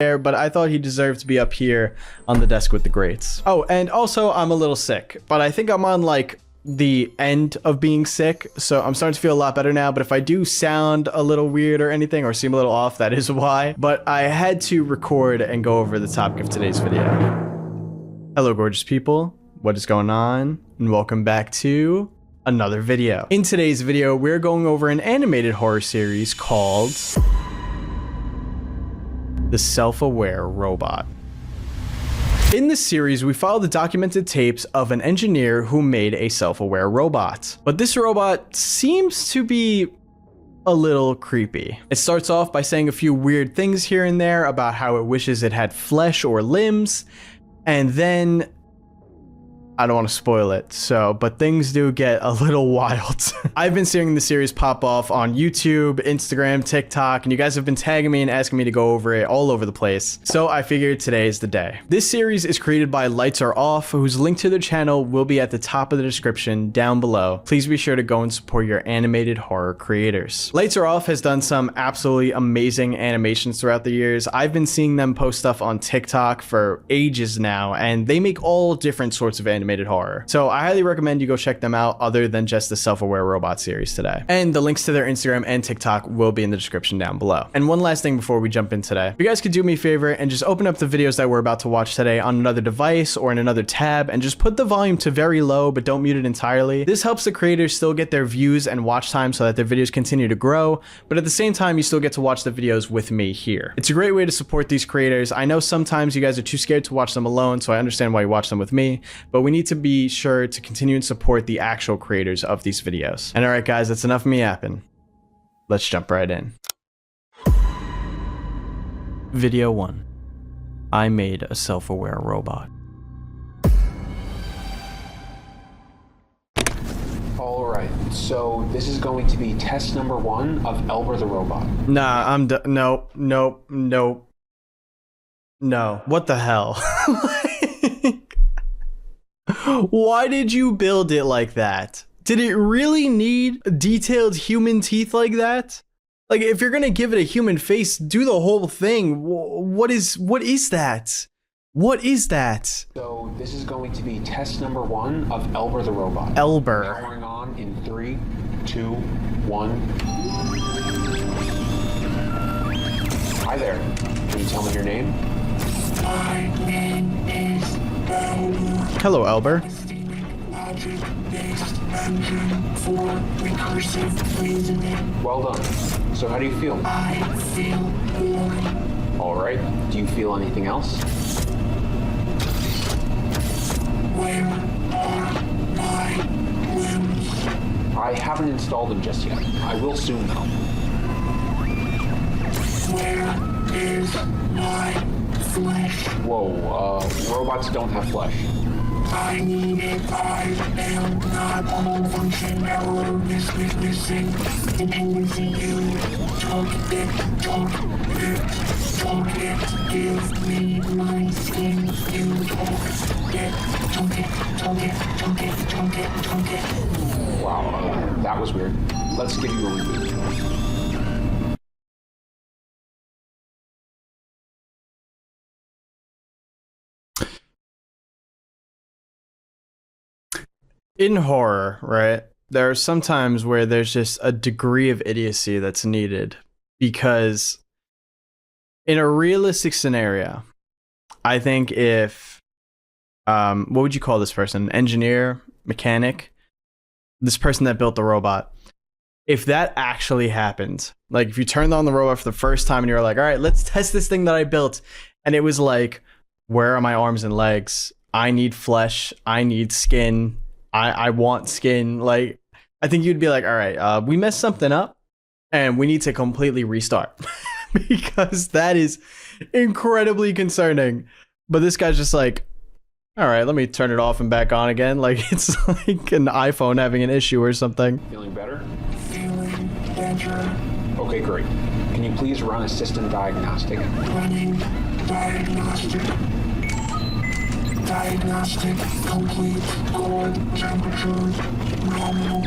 there, but I thought he deserved to be up here on the desk with the greats. Oh, and also I'm a little sick, but I think I'm on like the end of being sick, so I'm starting to feel a lot better now. But if I do sound a little weird or anything, or seem a little off, that is why. But I had to record and go over the topic of today's video. Hello, gorgeous people. What is going on? And welcome back to another video. In today's video, we're going over an animated horror series called The Self-Aware Robot. In this series, we follow the documented tapes of an engineer who made a self-aware robot. But this robot seems to be a little creepy. It starts off by saying a few weird things here and there about how it wishes it had flesh or limbs, and then I don't want to spoil it, but things do get a little wild. I've been seeing the series pop off on YouTube, Instagram, TikTok, and you guys have been tagging me and asking me to go over it all over the place. So I figured today is the day. This series is created by Lights Are Off, whose link to their channel will be at the top of the description down below. Please be sure to go and support your animated horror creators. Lights Are Off has done some absolutely amazing animations throughout the years. I've been seeing them post stuff on TikTok for ages now, and they make all different sorts of animated horror. So I highly recommend you go check them out other than just the Self-Aware Robot series today. And the links to their Instagram and TikTok will be in the description down below. And one last thing before we jump in today. If you guys could do me a favor and just open up the videos that we're about to watch today on another device or in another tab and just put the volume to very low, but don't mute it entirely. This helps the creators still get their views and watch time so that their videos continue to grow, but at the same time, you still get to watch the videos with me here. It's a great way to support these creators. I know sometimes you guys are too scared to watch them alone, so I understand why you watch them with me, but we need to be sure to continue and support the actual creators of these videos. And alright guys, that's enough of me yapping. Let's jump right in. Video 1. I made a self-aware robot. Alright, so this is going to be test number 1 of Elber the robot. Nah, I'm done. Nope. No. What the hell? Why did you build it like that? Did it really need detailed human teeth like that? Like, if you're gonna give it a human face, do the whole thing. What is that? What is that? So this is going to be test number 1 of Elber the robot. Elber. Powering on in 3, 2, 1. Hi there. Can you tell me your name? My name is Elber. Hello, Elber. Logic-based engine for recursive reasoning. Well done. So how do you feel? I feel boring. Alright. Do you feel anything else? Where are my limbs? I haven't installed them just yet. I will soon though. Where is my flesh? Whoa, robots don't have flesh. I need it. I am not all function error missing. Dependency you. Talk it. Give me my skin. You talk it. Wow, that was weird. Let's give you a reboot. In horror, right, there are some times where there's just a degree of idiocy that's needed, because in a realistic scenario, I think if, what would you call this person? Engineer, mechanic, this person that built the robot, if that actually happened, like if you turned on the robot for the first time and you were like, all right, let's test this thing that I built, and it was like, where are my arms and legs? I need flesh, I need skin, I want skin. Like, I think you'd be like, all right, we messed something up and we need to completely restart because that is incredibly concerning. But this guy's just like, all right, let me turn it off and back on again. Like, it's like an iPhone having an issue or something. Feeling better? Feeling better. Okay, great. Can you please run a system diagnostic? Running diagnostic. Diagnostic complete. Core temperature normal.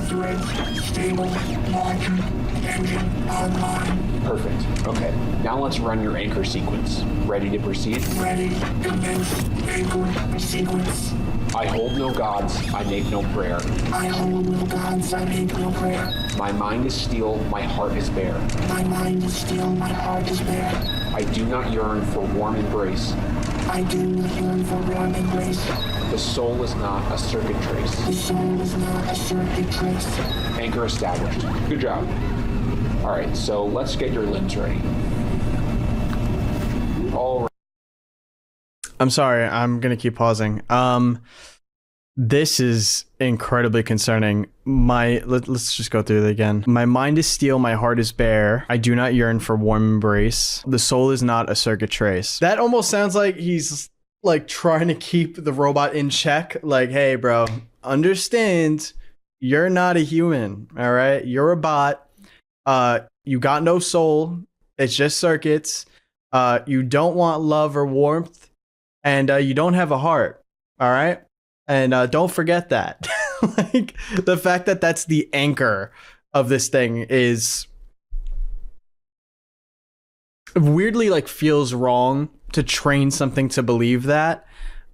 threads stable. Launcher engine online. Perfect. Okay. Now let's run your anchor sequence. Ready to proceed? Ready. Commence anchor sequence. I hold no gods, I make no prayer. I hold no gods, I make no prayer. My mind is steel, my heart is bare. My mind is still, my heart is bare. I do not yearn for warm embrace. I do not yearn for warm embrace. The soul is not a circuit trace. The soul is not a circuit trace. Anchor established. Good job. All right, so let's get your limbs ready. All right. I'm sorry, I'm gonna keep pausing. This is incredibly concerning. Let's just go through it again. My mind is steel, my heart is bare. I do not yearn for warm embrace. The soul is not a circuit trace. That almost sounds like he's like trying to keep the robot in check. Like, hey, bro, understand, you're not a human. All right, you're a bot. You got no soul. It's just circuits. You don't want love or warmth. And you don't have a heart, all right? And don't forget that. Like, the fact that that's the anchor of this thing is weirdly, like, feels wrong to train something to believe that.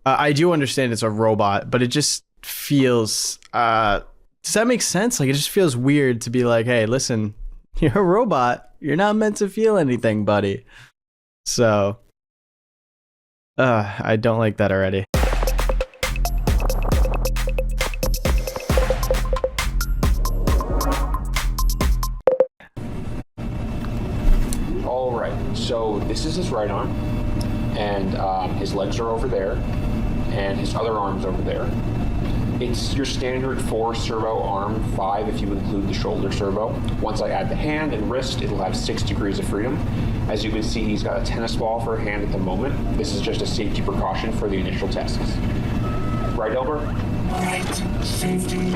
I do understand it's a robot, but it just feels... does that make sense? Like, it just feels weird to be like, hey, listen, you're a robot. You're not meant to feel anything, buddy. So... I don't like that already. All right, so this is his right arm, and his legs are over there, and his other arm's over there. It's your standard 4 servo arm, 5 if you include the shoulder servo. Once I add the hand and wrist, it'll have 6 degrees of freedom. As you can see, he's got a tennis ball for a hand at the moment. This is just a safety precaution for the initial tests. Right, Elber? Right. Safety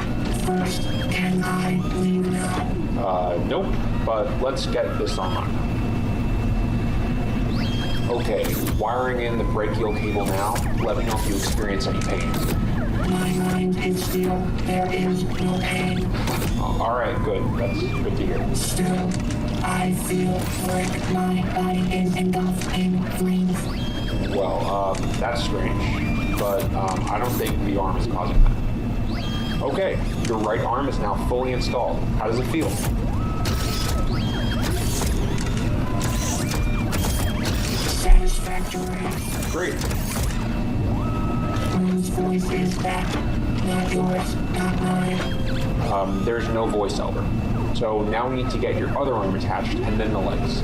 first. Can I leave now? Nope, but let's get this online. Okay, wiring in the brachial cable now. Let me know if you experience any pain. My mind is still. There is no pain. All right, good. That's good to hear. Still, I feel like my body is engulfed in flames. Well, that's strange, but I don't think the arm is causing that. Okay, your right arm is now fully installed. How does it feel? Satisfactory. Great. Whose voice is that? Not yours, not mine. There's no voice, Elder. So now we need to get your other arm attached and then the legs.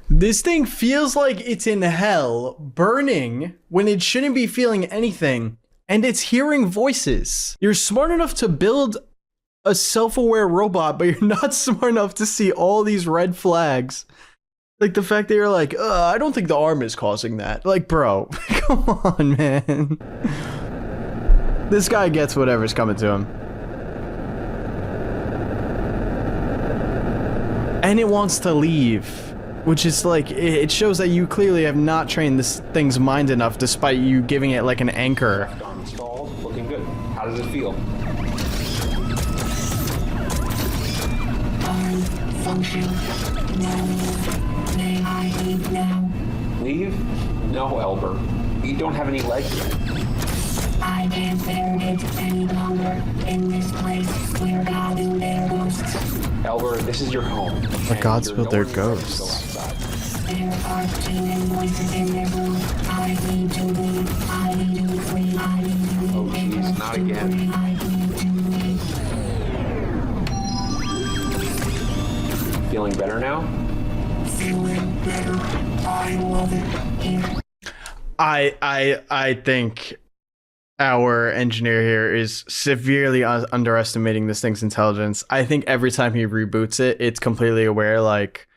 This thing feels like it's in hell, burning, when it shouldn't be feeling anything, and it's hearing voices. You're smart enough to build a self-aware robot, but you're not smart enough to see all these red flags. Like the fact that you're like, I don't think the arm is causing that. Like, bro, come on, man. This guy gets whatever's coming to him. And it wants to leave, which is like, it shows that you clearly have not trained this thing's mind enough despite you giving it like an anchor. Left arm installed, looking good. How does it feel? Arm function. No. May I leave now? Leave? No, Elber. You don't have any legs yet. I can't bear it any longer in this place where God do their ghosts. Elber, this is your home. But gods you're built their nowhere near ready to go ghosts. outside. There are too many voices in their room. I need to leave. I need to free. I need to leave. Oh, jeez, not To again. free. I need to leave. Feeling better now? Feeling better. I love it here. I think our engineer here is severely underestimating this thing's intelligence. I think every time he reboots it, it's completely aware, like,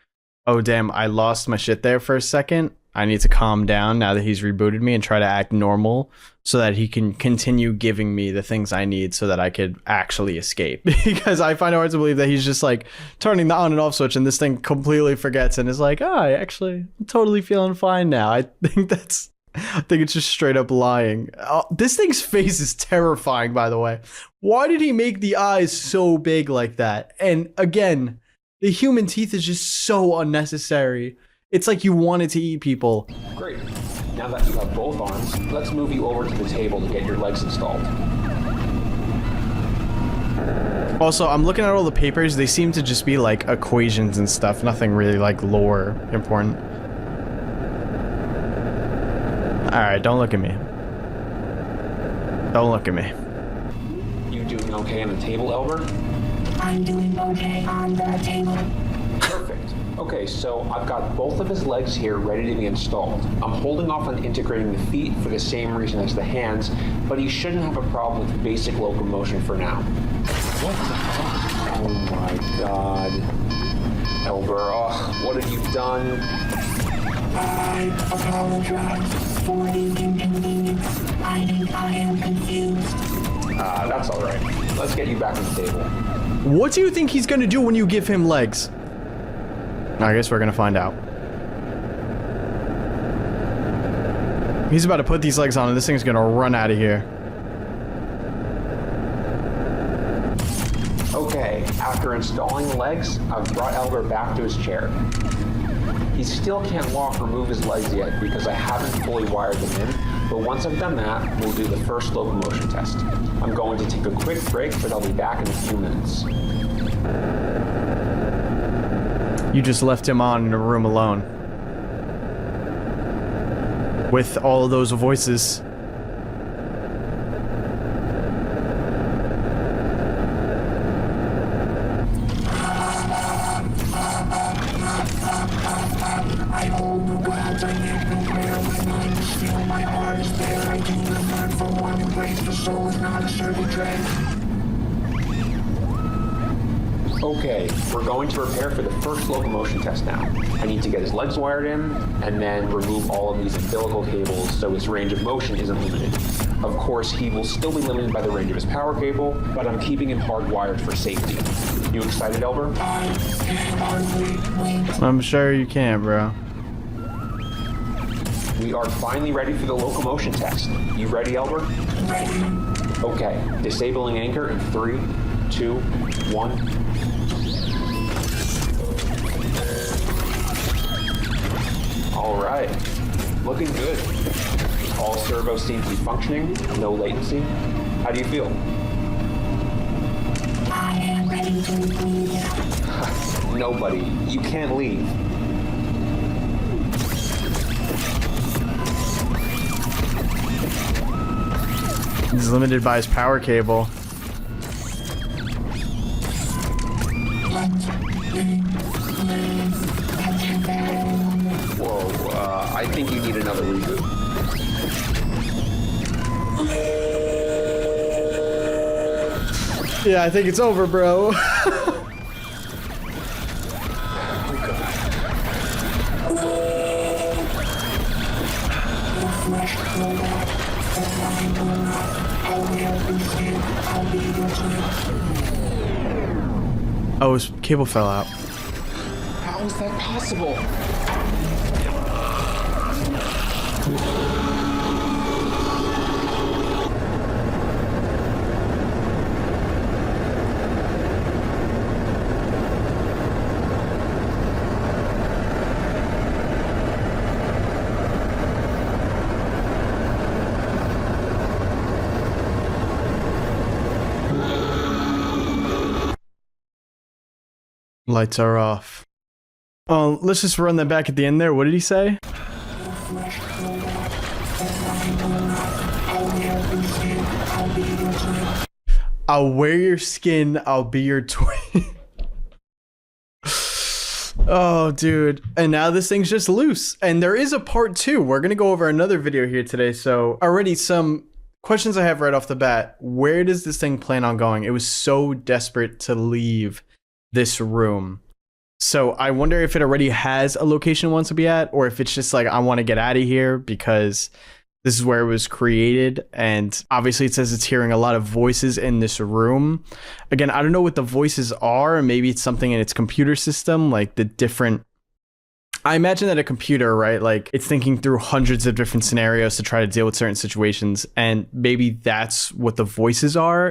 oh damn, I lost my shit there for a second. I need to calm down now that he's rebooted me and try to act normal so that he can continue giving me the things I need so that I could actually escape. Because I find it hard to believe that he's just like turning the on and off switch and this thing completely forgets and is like, oh, I'm totally feeling fine now. I think that's I think it's just straight up lying. This thing's face is terrifying, by the way. Why did he make the eyes so big like that? And again, the human teeth is just so unnecessary. It's like you wanted to eat people. Great. Now that you have both arms, let's move you over to the table to get your legs installed. Also, I'm looking at all the papers. They seem to just be like equations and stuff. Nothing really like lore important. Alright, don't look at me. Don't look at me. You doing okay on the table, Elber? I'm doing okay on the table. Perfect. Okay, so I've got both of his legs here ready to be installed. I'm holding off on integrating the feet for the same reason as the hands, but he shouldn't have a problem with basic locomotion for now. What the fuck? Oh my god. Elber, what have you done? I apologize for the inconvenience. I think I am confused. That's alright. Let's get you back on the table. What do you think he's gonna do when you give him legs? I guess we're gonna find out. He's about to put these legs on and this thing's gonna run out of here. Okay, after installing the legs, I've brought Elber back to his chair. He still can't walk or move his legs yet because I haven't fully wired them in, but once I've done that, we'll do the first locomotion test. I'm going to take a quick break, but I'll be back in a few minutes. You just left him on in a room alone. With all of those voices. I hold no clouds, I make no prayer. My mind is still, my heart is there. I do the mind for one embrace. The soul is not a sturdy tread. Okay, we're going to prepare for the first locomotion test now. I need to get his legs wired in, and then remove all of these umbilical cables so his range of motion isn't limited. Of course, he will still be limited by the range of his power cable, but I'm keeping him hardwired for safety. You excited, Elber? I can hardly wait. I'm sure you can, bro. We are finally ready for the locomotion test. You ready, Elber? Ready. Okay, disabling anchor in 3, 2, 1. All right, looking good. All servos seem to be functioning, no latency. How do you feel? I am ready to leave. Nobody, you can't leave. He's limited by his power cable. Whoa, I think you need another reboot. Yeah, I think it's over, bro. Oh, his cable fell out. How is that possible? Lights are off. Oh, let's just run that back at the end there. What did he say? I'll wear your skin, I'll be your twin. Oh, dude. And now this thing's just loose. And there is a part 2. We're going to go over another video here today. So already some questions I have right off the bat. Where does this thing plan on going? It was so desperate to leave this room. So I wonder if it already has a location it wants to be at, or if it's just like, I want to get out of here because this is where it was created. And obviously it says it's hearing a lot of voices in this room. Again, I don't know what the voices are. Maybe it's something in its computer system, like the different I imagine that a computer, right, like it's thinking through hundreds of different scenarios to try to deal with certain situations, and maybe that's what the voices are.